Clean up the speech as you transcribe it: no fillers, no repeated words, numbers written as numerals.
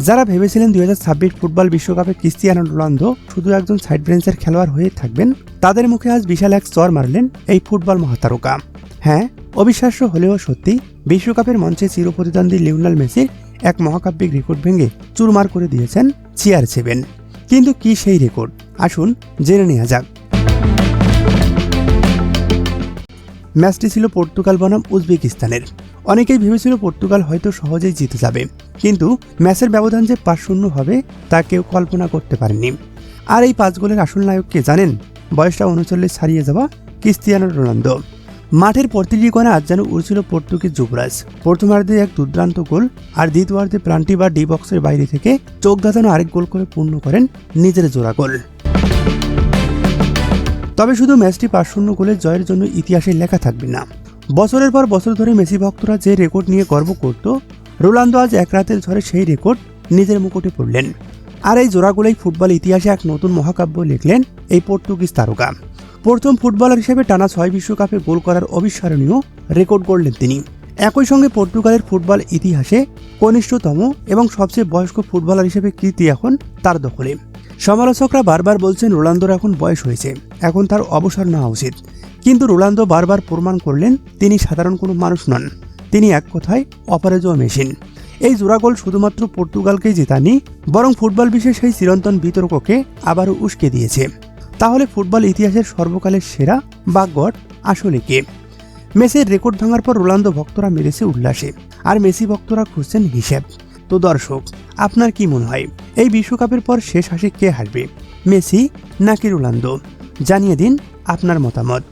যারা ভেবেছিলেন 2026 ফুটবল বিশ্বকাপে ক্রিস্টিয়ানো রোনালদো শুধু একজন সাইড বেঞ্চের খেলোয়াড় হয়ে থাকবেন, তাদের মুখে আজ বিশাল এক চর মারলেন এই ফুটবল মহাতারকা। হ্যাঁ, অবিশ্বাস্য হলেও সত্যি, বিশ্বকাপের মঞ্চে চিরপ্রতিদ্বন্দ্বী লিওনেল মেসির এক মহাকাব্যিক রেকর্ড ভেঙে চুরমার করে দিয়েছেন CR7। কিন্তু কি সেই রেকর্ড, আসুন জেনে নেওয়া যাক। ম্যাচটি ছিল পর্তুগাল বনাম উজবেকিস্তানের। অনেকেই ভেবেছিল পর্তুগাল হয়তো সহজেই জিতে যাবে, কিন্তু ম্যাচের ব্যবধান যে 5-0 হবে তা কেউ কল্পনা করতে পারেনি। আর এই 5 গোলের আসল নায়ক কে জানেন? বয়সটা 39 ছাড়িয়ে যাওয়া ক্রিস্টিয়ানো রোনালদো। মাঠের প্রতিটি কোণে আজ যেন উড়ছিল পর্তুগিজ যুবরাজ। প্রথমার্ধে এক দুর্দান্ত গোল, আর দ্বিতীয়ার্ধে প্রান্টি বা ডি বক্সের বাইরে থেকে চোখ ধাঁধানো আরেক গোল করে পূর্ণ করেন নিজের জোড়া গোল। তবে শুধু ম্যাচটি 5-0 গোলের জয়ের জন্য ইতিহাসে লেখা থাকবে না। বছরের পর বছর ধরে মেসি ভক্তরা যে রেকর্ড নিয়ে গর্ব করত, রোনালদো আজ এক রাতের ঝড়ে সেই রেকর্ড নিজের মুকুটে পড়লেন। আর এই জোড়া গোলেই ফুটবল ইতিহাসে এক নতুন মহাকাব্য লিখলেন এই পর্তুগিজ তারকা। প্রথম ফুটবলার হিসেবে টানা 6 বিশ্বকাপে গোল করার অবিস্মরণীয় রেকর্ড গড়লেন তিনি। একই সঙ্গে পর্তুগালের ফুটবল ইতিহাসে কনিষ্ঠতম এবং সবচেয়ে বয়স্ক ফুটবলার হিসেবে কীর্তি এখন তার দখলে। সমালোচকরা বারবার বলছেন রোনালদোর এখন বয়স হয়েছে, এখন তার অবসর নেওয়া উচিত। কিন্তু রোনালদো বারবার প্রমাণ করলেন তিনি সাধারণ কোনো মানুষ নন, তিনি এক কথায় অপারেজয় মেশিন। এই জোড়া গোল শুধুমাত্র পর্তুগালকেই জেতানি, বরং ফুটবল বিশ্বের সেই চিরন্তন বিতর্ককে আবারও উস্কে দিয়েছে। তাহলে ফুটবল ইতিহাসের সর্বকালের সেরা বা গড আসলে কে? মেসির রেকর্ড ভাঙার পর রোনালদো ভক্তরা মেরেছে উল্লাসে, আর মেসি ভক্তরা খুঁজছেন হিসেব। তো দর্শক, আপনার কি মনে হয় এই বিশ্বকাপের পর শেষ হাসি কে হাসবে, মেসি নাকি রোনালদো? জানিয়ে দিন আপনার মতামত।